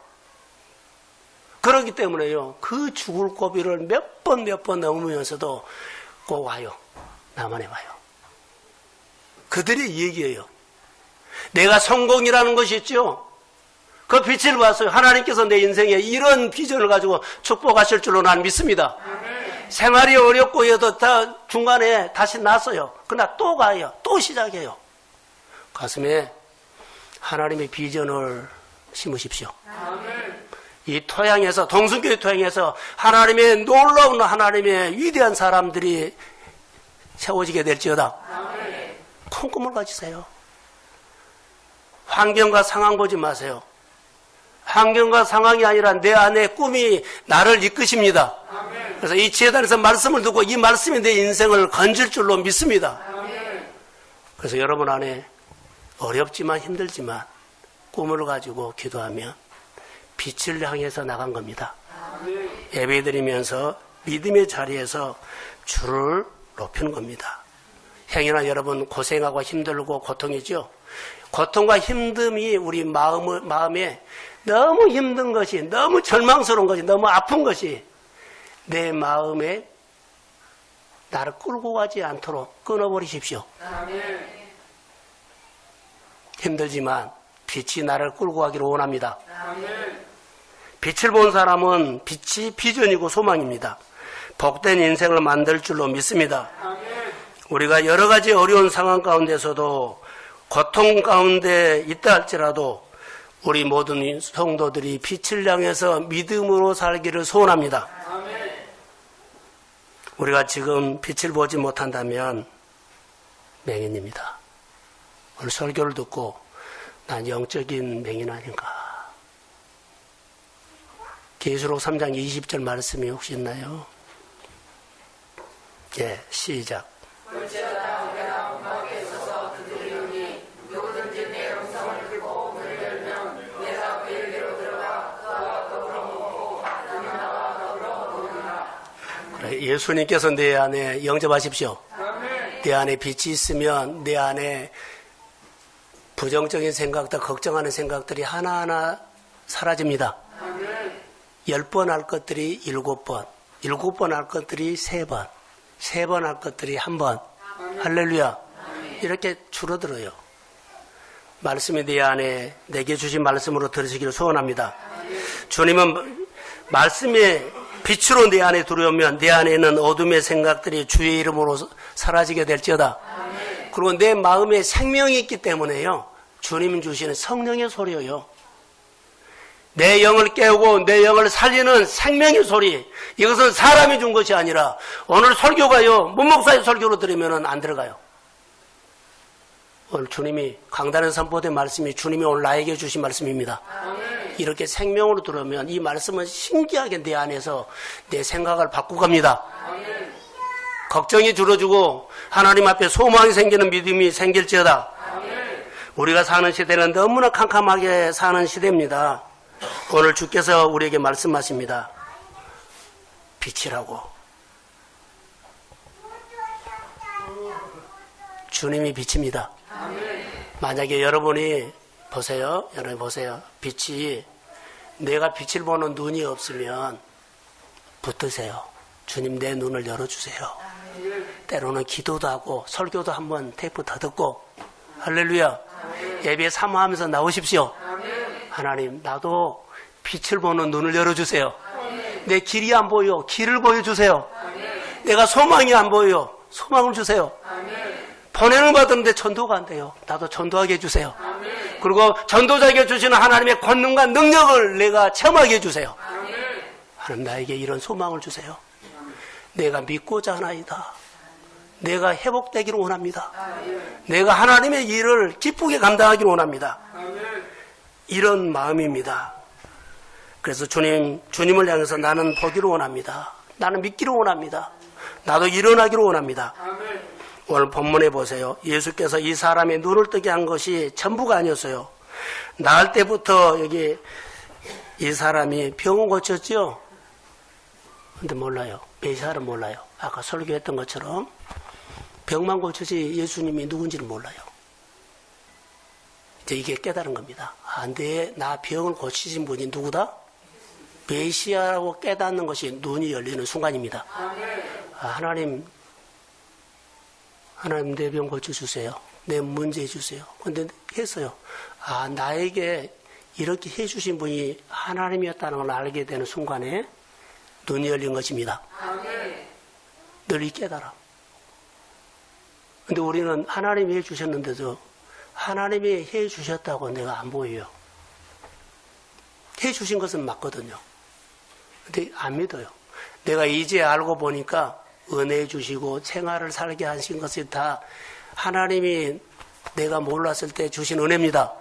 그렇기 때문에요 그 죽을 고비를 몇 번 넘으면서도 꼭 와요. 남한에 와요. 그들의 얘기예요. 내가 성공이라는 것이 있죠. 그 빛을 봤어요. 하나님께서 내 인생에 이런 비전을 가지고 축복하실 줄로 난 믿습니다. 생활이 어렵고 해도 다 중간에 다시 났어요. 그러나 또 가요. 또 시작해요. 가슴에 하나님의 비전을 심으십시오. 이 토양에서 동순교회 토양에서 하나님의 놀라운 하나님의 위대한 사람들이 세워지게 될지어다. 큰 꿈을 가지세요. 환경과 상황 보지 마세요. 환경과 상황이 아니라 내 안에 꿈이 나를 이끄십니다. 그래서 이 지혜단에서 말씀을 듣고 이 말씀이 내 인생을 건질 줄로 믿습니다. 그래서 여러분 안에 어렵지만 힘들지만 꿈을 가지고 기도하면 빛을 향해서 나간 겁니다. 예배드리면서 믿음의 자리에서 주를 높이는 겁니다. 행여나 여러분 고생하고 힘들고 고통이죠. 고통과 힘듦이 우리 마음에 너무 힘든 것이, 너무 절망스러운 것이, 너무 아픈 것이 내 마음에 나를 끌고 가지 않도록 끊어버리십시오. 힘들지만 빛이 나를 끌고 가기를 원합니다. 빛을 본 사람은 빛이 비전이고 소망입니다. 복된 인생을 만들 줄로 믿습니다. 우리가 여러 가지 어려운 상황 가운데서도 고통 가운데 있다 할지라도 우리 모든 성도들이 빛을 향해서 믿음으로 살기를 소원합니다. 우리가 지금 빛을 보지 못한다면 맹인입니다. 오늘 설교를 듣고 난 영적인 맹인 아닌가. 계시록 3장 20절 말씀이 혹시 있나요? 예, 시작. 예수님께서 내 안에 영접하십시오. 내 안에 빛이 있으면 내 안에 부정적인 생각들, 걱정하는 생각들이 하나하나 사라집니다. 10번 할 것들이 7번, 7번 할 것들이 3번, 3번 할 것들이 1번. 할렐루야. 이렇게 줄어들어요. 말씀이 내 안에 내게 주신 말씀으로 들으시기를 소원합니다. 주님은 말씀의 빛으로 내 안에 들어오면 내 안에 있는 어둠의 생각들이 주의 이름으로 사라지게 될지어다. 그리고 내 마음에 생명이 있기 때문에요. 주님 주시는 성령의 소리예요. 내 영을 깨우고 내 영을 살리는 생명의 소리. 이것은 사람이 준 것이 아니라 오늘 설교가요. 문목사의 설교로 들으면 안 들어가요. 오늘 주님이 강단에 선포된 말씀이 주님이 오늘 나에게 주신 말씀입니다. 이렇게 생명으로 들어오면 이 말씀은 신기하게 내 안에서 내 생각을 바꾸고 갑니다. 걱정이 줄어주고 하나님 앞에 소망이 생기는 믿음이 생길지어다. 우리가 사는 시대는 너무나 캄캄하게 사는 시대입니다. 오늘 주께서 우리에게 말씀하십니다. 빛이라고. 주님이 빛입니다. 만약에 여러분이 보세요. 여러분 보세요. 빛이 내가 빛을 보는 눈이 없으면 붙드세요. 주님 내 눈을 열어주세요. 때로는 기도도 하고 설교도 한번 테이프 더 듣고 할렐루야. 예배 사모하면서 나오십시오. 하나님 나도 빛을 보는 눈을 열어주세요. 내 길이 안 보여. 길을 보여주세요. 내가 소망이 안 보여. 소망을 주세요. 보내는 받았는데 전도가 안 돼요. 나도 전도하게 해주세요. 그리고 전도자에게 주시는 하나님의 권능과 능력을 내가 체험하게 해주세요. 하나님 나에게 이런 소망을 주세요. 내가 믿고자 하나이다. 내가 회복되기를 원합니다. 내가 하나님의 일을 기쁘게 감당하기를 원합니다. 이런 마음입니다. 그래서 주님을 향해서 나는 보기를 원합니다. 나는 믿기를 원합니다. 나도 일어나기를 원합니다. 오늘 본문에 보세요. 예수께서 이 사람의 눈을 뜨게 한 것이 전부가 아니었어요. 나을 때부터 여기 이 사람이 병을 고쳤죠. 근데 몰라요. 메시아를 몰라요. 아까 설교했던 것처럼 병만 고치지 예수님이 누군지를 몰라요. 이제 이게 깨달은 겁니다. 아, 나 병을 고치신 분이 누구다? 메시아라고 깨닫는 것이 눈이 열리는 순간입니다. 아, 하나님 내 병 고쳐주세요. 내 문제 해주세요. 근데 했어요. 아, 나에게 이렇게 해주신 분이 하나님이었다는 걸 알게 되는 순간에 눈이 열린 것입니다. 늘 이 깨달아. 근데 우리는 하나님이 해주셨는데도 하나님이 해주셨다고 내가 안 보여요. 해주신 것은 맞거든요. 근데 안 믿어요. 내가 이제 알고 보니까 은혜 주시고 생활을 살게 하신 것이 다 하나님이 내가 몰랐을 때 주신 은혜입니다.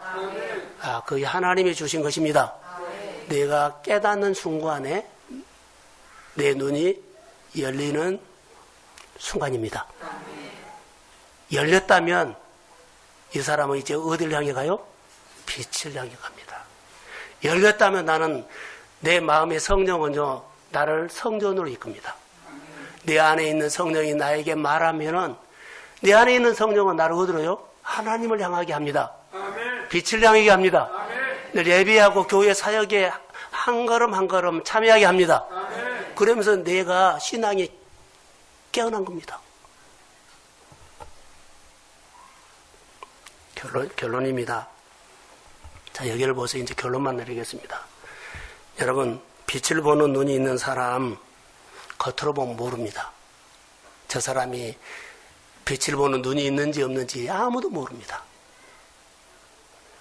아, 그게 하나님이 주신 것입니다. 내가 깨닫는 순간에 내 눈이 열리는 순간입니다. 열렸다면 이 사람은 이제 어디를 향해 가요? 빛을 향해 갑니다. 열렸다면 나는 내 마음의 성령은요, 나를 성전으로 이끕니다. 내 안에 있는 성령이 나에게 말하면은 내 안에 있는 성령은 나를 어디로요? 하나님을 향하게 합니다. 빛을 향하게 합니다. 늘 예배하고 교회 사역에 한 걸음 한 걸음 참여하게 합니다. 그러면서 내가 신앙이 깨어난 겁니다. 결론입니다. 자, 여기를 보세요. 이제 결론만 내리겠습니다. 여러분, 빛을 보는 눈이 있는 사람 겉으로 보면 모릅니다. 저 사람이 빛을 보는 눈이 있는지 없는지 아무도 모릅니다.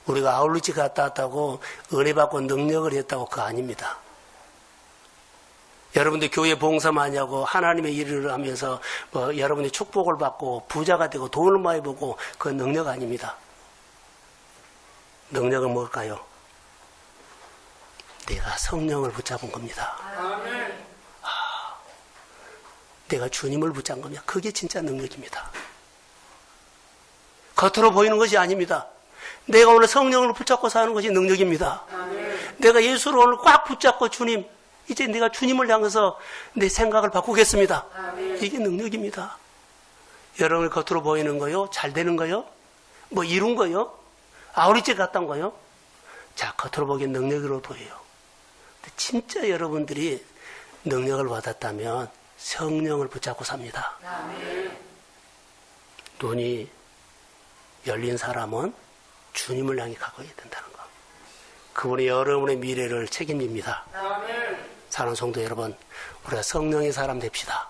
우리가 아울리치 갔다 왔다고 은혜 받고 능력을 했다고 그거 아닙니다. 여러분들 교회 봉사 많이 하고 하나님의 일을 하면서 여러분이 축복을 받고 부자가 되고 돈을 많이 벌고 그건 능력 아닙니다. 능력은 뭘까요? 내가 성령을 붙잡은 겁니다. 내가 주님을 붙잡은 겁니다. 그게 진짜 능력입니다. 겉으로 보이는 것이 아닙니다. 내가 오늘 성령을 붙잡고 사는 것이 능력입니다. 내가 예수를 오늘 꽉 붙잡고 주님, 이제 내가 주님을 향해서 내 생각을 바꾸겠습니다. 이게 능력입니다. 여러분이 겉으로 보이는 거요? 잘 되는 거요? 뭐 이룬 거요? 아우리째 갔던 거요? 자, 겉으로 보기엔 능력으로 보여요. 근데 진짜 여러분들이 능력을 받았다면 성령을 붙잡고 삽니다. 눈이 열린 사람은 주님을 향해 가고야 된다는 거. 그분이 여러분의 미래를 책임집니다. 사랑하는 성도 여러분, 우리가 성령의 사람 됩시다.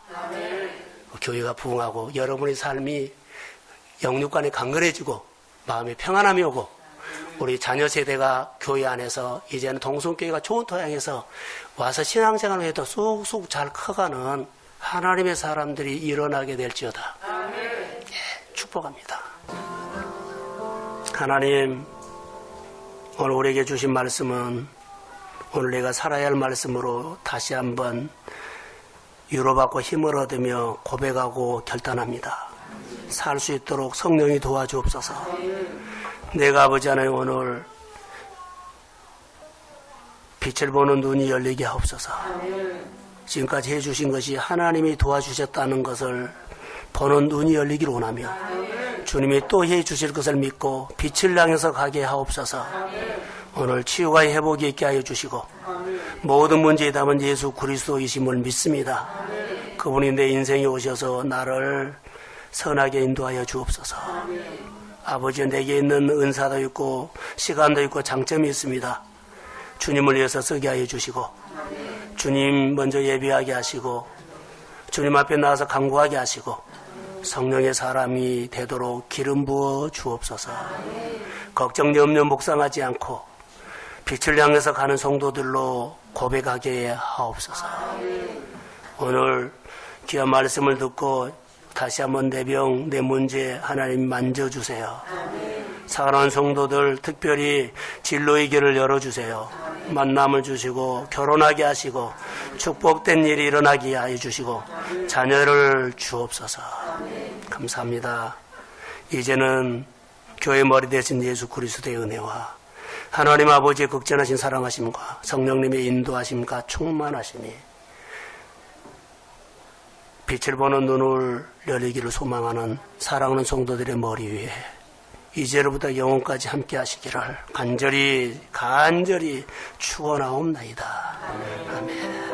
교회가 부흥하고 여러분의 삶이 영육간에 강건해지고 마음에 평안함이 오고 우리 자녀 세대가 교회 안에서 이제는 동성교회가 좋은 토양에서 와서 신앙생활을 해도 쑥쑥 잘 커가는 하나님의 사람들이 일어나게 될지어다. 예, 축복합니다. 하나님, 오늘 우리에게 주신 말씀은 오늘 내가 살아야 할 말씀으로 다시 한번 위로받고 힘을 얻으며 고백하고 결단합니다. 살 수 있도록 성령이 도와주옵소서. 내가 아버지 하나님 오늘 빛을 보는 눈이 열리게 하옵소서. 지금까지 해주신 것이 하나님이 도와주셨다는 것을 보는 눈이 열리기를 원하며 주님이 또 해주실 것을 믿고 빛을 향해서 가게 하옵소서. 오늘 치유와 회복이 있게 하여 주시고 모든 문제에 답은 예수 그리스도이심을 믿습니다. 그분이 내 인생에 오셔서 나를 선하게 인도하여 주옵소서. 아버지, 내게 있는 은사도 있고 시간도 있고 장점이 있습니다. 주님을 위해서 쓰게 하여 주시고 주님 먼저 예비하게 하시고 주님 앞에 나와서 간구하게 하시고 성령의 사람이 되도록 기름 부어 주옵소서. 걱정 염려 묵상하지 않고 빛을 향해서 가는 성도들로 고백하게 하옵소서. 오늘 귀한 말씀을 듣고 다시 한번 내 병, 내 문제 하나님 만져주세요. 사랑하는 성도들 특별히 진로의 길을 열어주세요. 만남을 주시고 결혼하게 하시고 축복된 일이 일어나게 하여 주시고 자녀를 주옵소서. 감사합니다. 이제는 교회 머리 대신 예수 그리스도의 은혜와 하나님 아버지의 극진하신 사랑하심과 성령님의 인도하심과 충만하심이 빛을 보는 눈을 열리기를 소망하는 사랑하는 성도들의 머리 위에 이제로부터 영원까지 함께 하시기를 간절히 축원하옵나이다. 아멘.